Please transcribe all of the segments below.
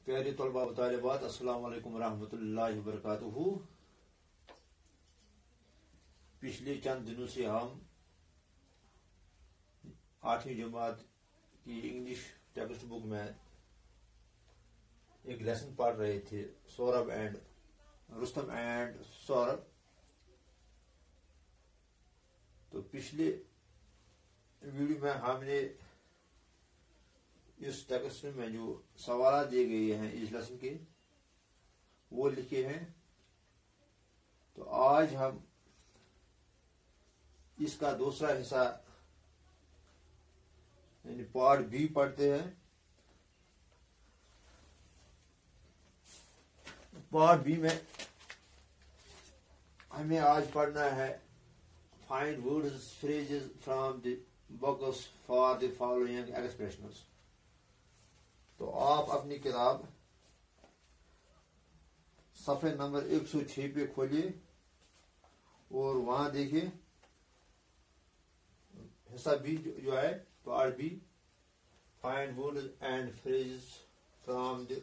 प्यारे तलबा व तालिबात, अस्सलाम वालेकुम रहमतुल्लाहि व बरकातुहू। पिछले चंद दिनों से हम 8वीं जमात की इंग्लिश टेक्स्ट बुक में एक लेसन पढ़ रहे थे, रुस्तम एंड सौरभ। तो पिछले वीडियो में हमने इस टेक्स्ट में जो सवाल दिए गए हैं इस लेसन के वो लिखे हैं। तो आज हम इसका दूसरा हिस्सा यानी पार्ट बी पढ़ते हैं। पार्ट बी में हमें आज पढ़ना है find words phrases from the books for the following expressions. तो आप अपनी किताब सफ़े नंबर 106 पे खोलिए और वहां देखिए हिस्सा बी जो है part B, find words and phrases from the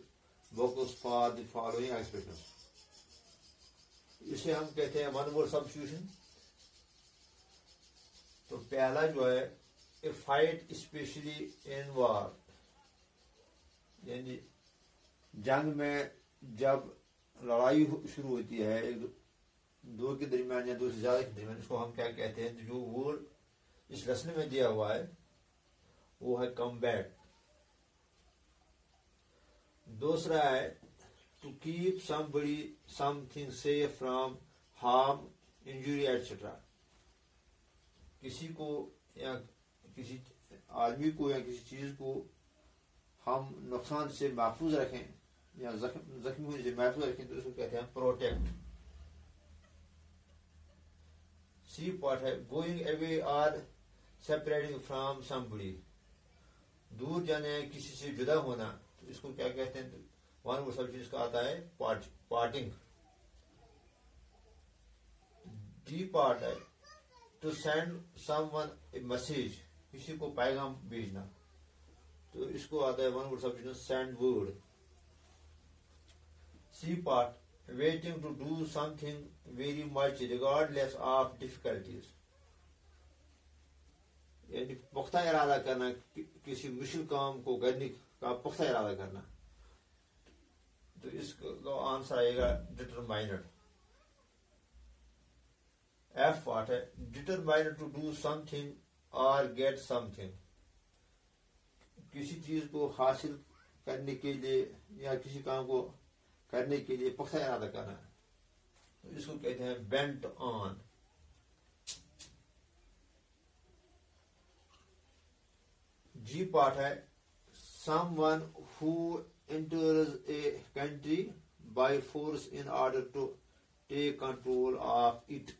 books for the following expressions. इसे हम कहते हैं वन वर्ड सब्स्टिट्यूशन। तो पहला जो है ए फाइट स्पेशली इन वॉर, यानी जंग में जब लड़ाई शुरू होती है एक दो के दरमियान या दो से ज्यादा के दरमियान, इसको हम क्या कहते हैं। जो वर्ड इस लेसन में दिया हुआ है वो है कम्बैट। दूसरा है to keep somebody something safe from harm, injury etcetera. किसी को या किसी आदमी को या किसी चीज को हम नुकसान से महफूज रखें या जख्मी होने से महफूज रखें तो इसको कहते हैं प्रोटेक्ट। सी पार्ट है गोइंग अवे और सेपरेटिंग फ्रॉम समबडी, दूर जाने किसी से जुदा होना, तो इसको क्या कहते हैं। वन वर्ड सब्जेक्ट इसका आता है पार्टिंग। डी पार्ट है to send someone a message, किसी को पैगाम भेजना, तो इसको आता है one word subject send word. C part waiting to do something very much regardless of difficulties, यानी पुख्ता इरादा करना, किसी मुश्किल काम को करने का पुख्ता इरादा करना, तो इसका आंसर आएगा डिटरमाइनड। एफ पार्ट है डिटरमाइनड टू डू समथिंग और गेट समथिंग, किसी चीज को हासिल करने के लिए या किसी काम को करने के लिए पुख्ता इरादा करना, तो इसको कहते हैं बेंट ऑन। जी पार्ट है someone who enters a country by force in order to take control of it,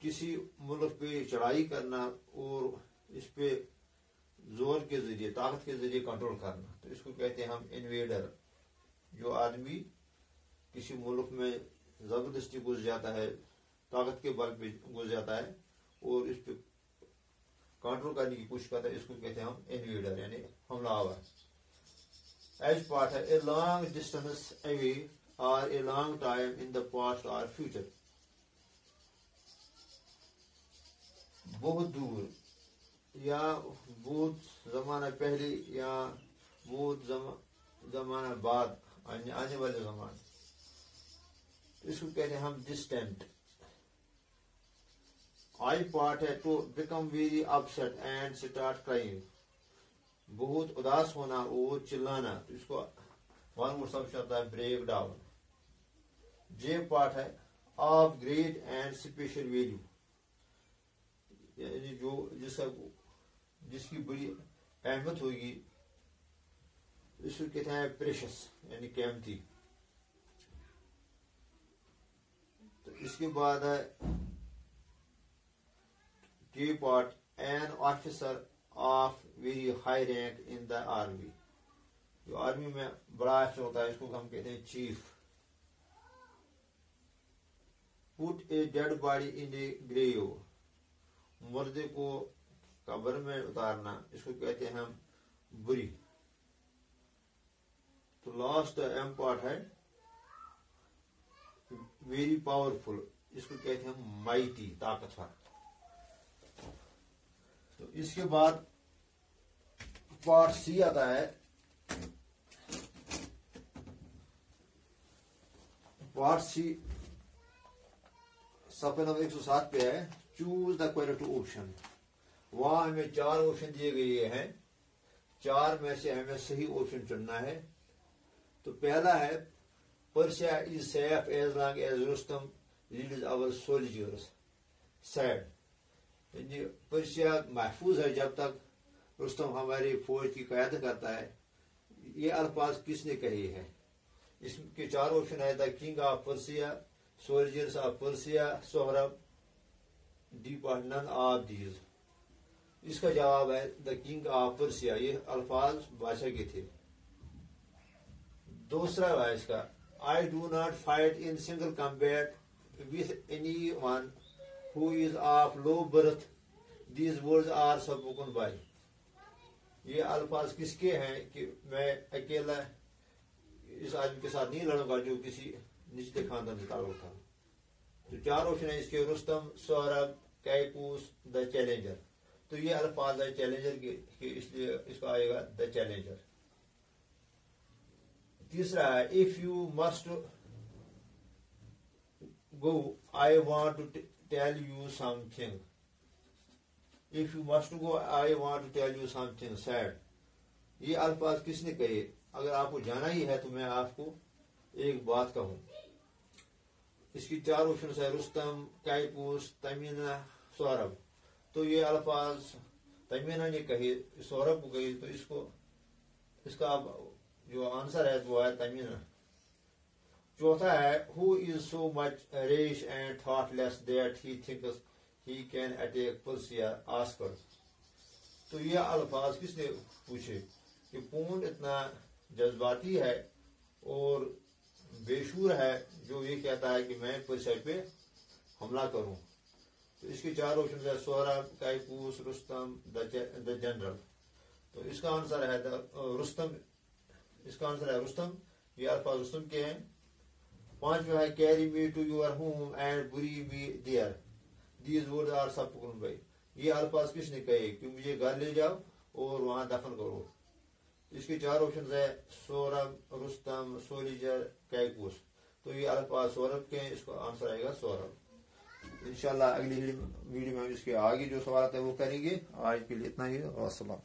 किसी मुल्क पे चढ़ाई करना और इस पे जोर के जरिए ताकत के जरिए कंट्रोल करना, तो इसको कहते हैं हम इन्वेडर। जो आदमी किसी मुल्क में जबरदस्ती घुस जाता है, ताकत के बल पे घुस जाता है और इस पे कंट्रोल करने की कोशिश करता है, इसको कहते हैं हम इन्वेडर यानी हमलावर। एच पार्ट है ए लॉन्ग डिस्टेंस अवे और a long time in the past और फ्यूचर, बहुत दूर या बहुत जमाना पहले या बहुत जमाना बाद आने वाले जमाने, इसको कहते हैं हम डिस्टेंट। आई पार्ट है to become very upset and start crying, बहुत उदास होना और चिल्लाना, तो इसको वन वर्ड शब्द आता है ब्रेक डाउन। जे पार्ट है of great and special value, यानी जो जिसकी बड़ी अहमियत होगी, इसको कहते हैं प्रेशस यानी कीमती। तो इसके बाद है K part an officer of very high rank in the army, जो आर्मी में बड़ा अफसर होता है इसको हम कहते हैं chief. Put a dead body in a grave, मुर्दे को कब्र में उतारना, इसको कहते हैं हम बुरी। تو لاسٹ ایم پارٹ ہے ویری پاورفل، اس کو کہتے ہیں مائٹی، طاقتور. تو اس کے بعد پارٹ سی آتا ہے. پارٹ سی صفحہ نمبر 107 پہ ہے. Choose the correct option. وہاں ہمیں 4 آپشن دیے گئے ہیں، 4 میں سے ہمیں صحیح آپشن چننا ہے. تو پہلا ہے Persia is safe as long as Rustam leads our soldiers said. یعنی پرشیا محفوظ ہے جب تک رستم ہماری فوج کی قیادت کرتا ہے. یہ الفاظ کس نے کہے ہیں؟ اس کے 4 آپشن ہے: the king of Persia, soldiers of Persia, Sohrab, depart none of these. اس کا جواب ہے دا کنگ آف پرسیا. یہ الفاظ بادشاہ کے تھے. دوسرا ہے اس کا: I do not fight in single combat with anyone who is of low birth. These words are spoken by. یہ الفاظ کس کے ہیں کہ میں اکیلا اس آدمی کے ساتھ نہیں لڑوں گا جو کسی نچلے خاندان سے تعلق تھا. تو 4 آپشن ہے اس کے: رستم، سہرب، کیکوس، دا چیلنجر. تو یہ الفاظ ہے چیلنجر کے، اس لیے اس کا آئے گا دا چیلنجر. تیسرا ہے: if you must go, I want to tell you something. If you must go, I want to tell you something sad. یہ الفاظ کس نے کہے؟ اگر آپ کو جانا ہی ہے تو میں آپ کو ایک بات کہوں. اس کی 4 آپشن ہے: رستم، کیکوس، تمینا، سہرب. تو یہ الفاظ تمینا نے کہے، سہرب کو کہے. تو اس کا جو آنسر ہے وہ ہے تمینا. چوتھا ہے: who is so much rash and thoughtless that he thinks he can attack Persia, Oscar. تو یہ الفاظ کس نے پوچھے کہ کون اتنا جذباتی ہے اور بے شعور ہے جو یہ کہتا ہے کہ میں پرسیا پہ حملہ کروں. تو اس کی 4 آپشن ہے: سہرب، کیکوس، رستم، دا جنرل. تو اس کا آنسر ہے رستم. اس کا آنسر ہے رستم. یہ الفاظ رستم کے ہیں. 5واں ہے: carry me to your home and bury me there. These words are spoken by. یہ الفاظ کس نے کہے کہ مجھے گھر لے جاؤ اور وہاں دفن کرو. اس کے 4 آپشن ہے: سہرب، رستم، سولجر، کیکوس. تو یہ الفاظ سہرب کے ہیں. اس کا آنسر آئے گا سہرب. انشاءاللہ اگلی ویڈیو میں ہم اس کے آگے جو سوالات ہیں وہ کریں گے. آج کے لیے اتنا ہی. السلام.